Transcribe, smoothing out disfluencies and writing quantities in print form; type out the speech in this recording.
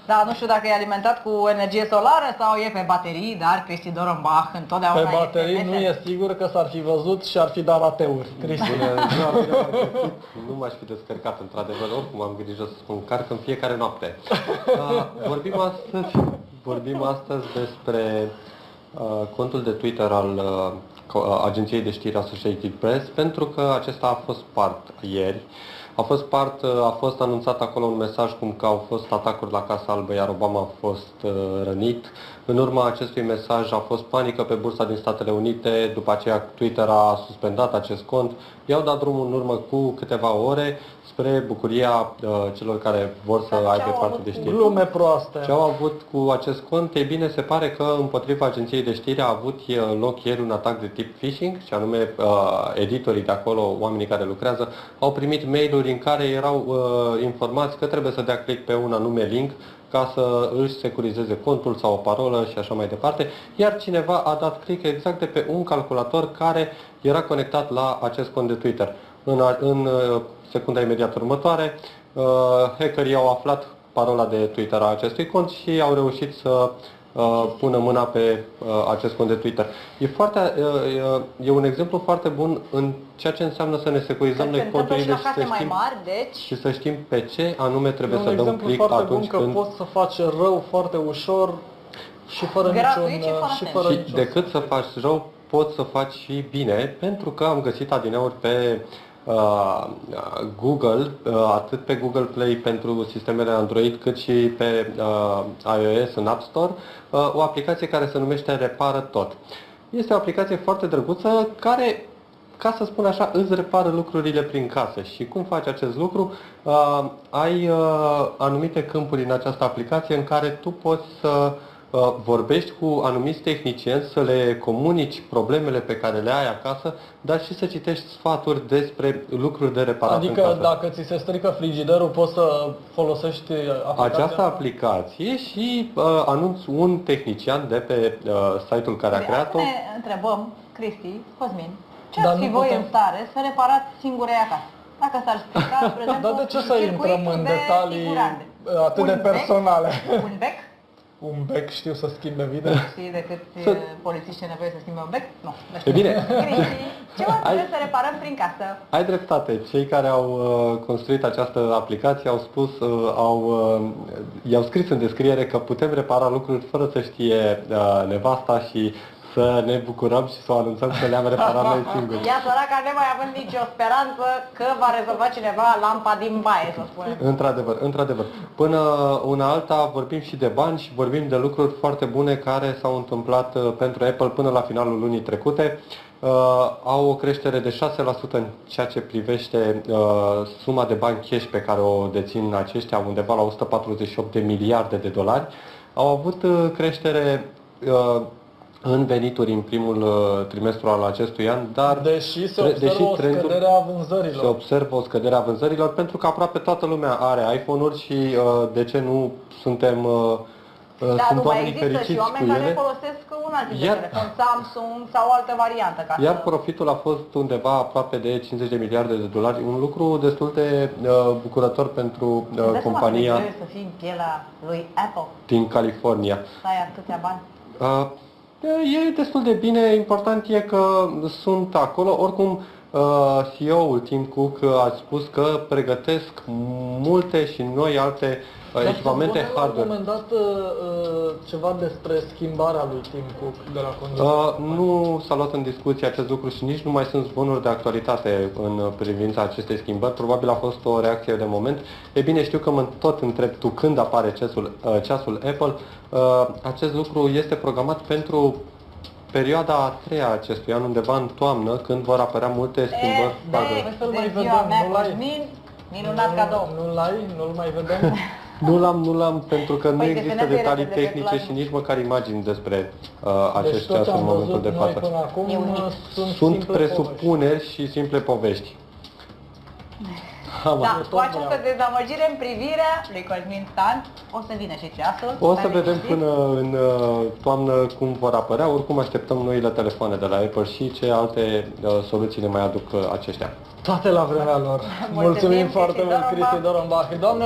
Da, nu știu dacă e alimentat cu energie solară sau e pe baterii, dar Cristi Doronbach întotdeauna pe baterii nu e sigur că s-ar fi văzut și ar fi dat rateuri. Cristi. Nu m-aș fi descărcat, într-adevăr, oricum am grijă să spun încarc în fiecare noapte. Vorbim astăzi despre contul de Twitter al agenției de știri Associated Press, pentru că acesta a fost part ieri. A fost anunțat acolo un mesaj cum că au fost atacuri la Casa Albă, iar Obama a fost rănit. În urma acestui mesaj a fost panică pe bursa din Statele Unite, după aceea Twitter a suspendat acest cont. I-au dat drumul în urmă cu câteva ore spre bucuria celor care vor să aibă parte de știri. Glume proaste. Ce au avut cu acest cont? Ei bine, se pare că împotriva agenției de știri a avut loc ieri un atac de tip phishing, și anume editorii de acolo, oamenii care lucrează, au primit mail-uri în care erau informați că trebuie să dea click pe un anume link ca să își securizeze contul sau o parolă și așa mai departe, iar cineva a dat click exact de pe un calculator care era conectat la acest cont de Twitter. În secunda imediat următoare, hackerii au aflat parola de Twitter a acestui cont și au reușit să pună mâna pe acest cont de Twitter. E un exemplu foarte bun în ceea ce înseamnă să ne securizăm noi conturile și să știm pe ce anume trebuie să dăm click atunci când... E un exemplu foarte bun că poți să faci rău foarte ușor și fără niciun... Și decât să faci rău, poți să faci și bine, pentru că am găsit adineauri pe Google, atât pe Google Play pentru sistemele Android, cât și pe iOS în App Store, o aplicație care se numește Repară Tot. Este o aplicație foarte drăguță care, ca să spun așa, îți repară lucrurile prin casă. Și cum faci acest lucru? Ai anumite câmpuri în această aplicație în care tu poți să vorbești cu anumiți tehnicieni, să le comunici problemele pe care le ai acasă, dar și să citești sfaturi despre lucruri de reparat în casă. Adică dacă ți se strică frigiderul, poți să folosești aplicația? Această aplicație și anunț un tehnician de pe site-ul care a creat-o. Ne întrebăm, Cristi, Cosmin, ce ați fi voi în stare să reparați singure acasă? Dacă s-ar strica, spre exemplu, dar de ce să intrăm în detalii atât de personale? Un bec? Un bec știu să schimbe vide? Știi de cât polițiști e nevoie să schimbe un bec? Nu. E bine. Ce mai trebuie să reparăm prin casă? Ai dreptate. Cei care au construit această aplicație au spus, i-au scris în descriere că putem repara lucruri fără să știe nevasta și să ne bucurăm și să o anunțăm că le-am reparat noi singuri. Ia săraca, nemai având nicio speranță că va rezolva cineva lampa din baie, să spunem. Într-adevăr. Până una alta vorbim și de bani și vorbim de lucruri foarte bune care s-au întâmplat pentru Apple până la finalul lunii trecute. Au o creștere de 6% în ceea ce privește suma de bani cash pe care o dețin aceștia, undeva la 148 de miliarde de dolari. Au avut creștere în venituri în primul trimestru al acestui an, dar deși se observă o scădere a vânzărilor. Se observă o scădere a vânzărilor pentru că aproape toată lumea are iPhone-uri și de ce nu suntem sunt oamenii fericiți și oameni cu care ele. folosesc un alt tip de telefon, Samsung sau o altă variantă. Iar profitul a fost undeva aproape de 50 de miliarde de dolari, un lucru destul de bucurător pentru compania să fii în pielea lui Apple din California. Să ai atâția bani. E destul de bine, important e că sunt acolo. Oricum, CEO-ul Tim Cook a spus că pregătesc multe și noi alte echipamente hardware. La un moment dat ceva despre schimbarea lui Tim Cook de la conducere? Nu s-a luat în discuție acest lucru și nici nu mai sunt zvonuri de actualitate în privința acestei schimbări. Probabil a fost o reacție de moment. E bine, știu că mă tot întreb tu când apare ceasul Apple. Acest lucru este programat pentru perioada a treia acestui an, undeva în toamnă, când vor apărea multe schimbări. Minunat cadou. Nu-l mai vedem? Nu l-am pentru că nu există detalii tehnice și nici măcar imagini despre acest ceas în momentul de față. Până acum sunt presupuneri și simple povești. Da, cu această dezamăgire în privirea lui Cosmin Stan, o să vină și ceasul. O să vedem până în toamnă cum vor apărea. Oricum așteptăm noile telefoane de la Apple și ce alte soluții ne mai aduc aceștia. Toate la vremea lor. Mulțumim foarte mult, Cristi Doronbachi. Doamnelor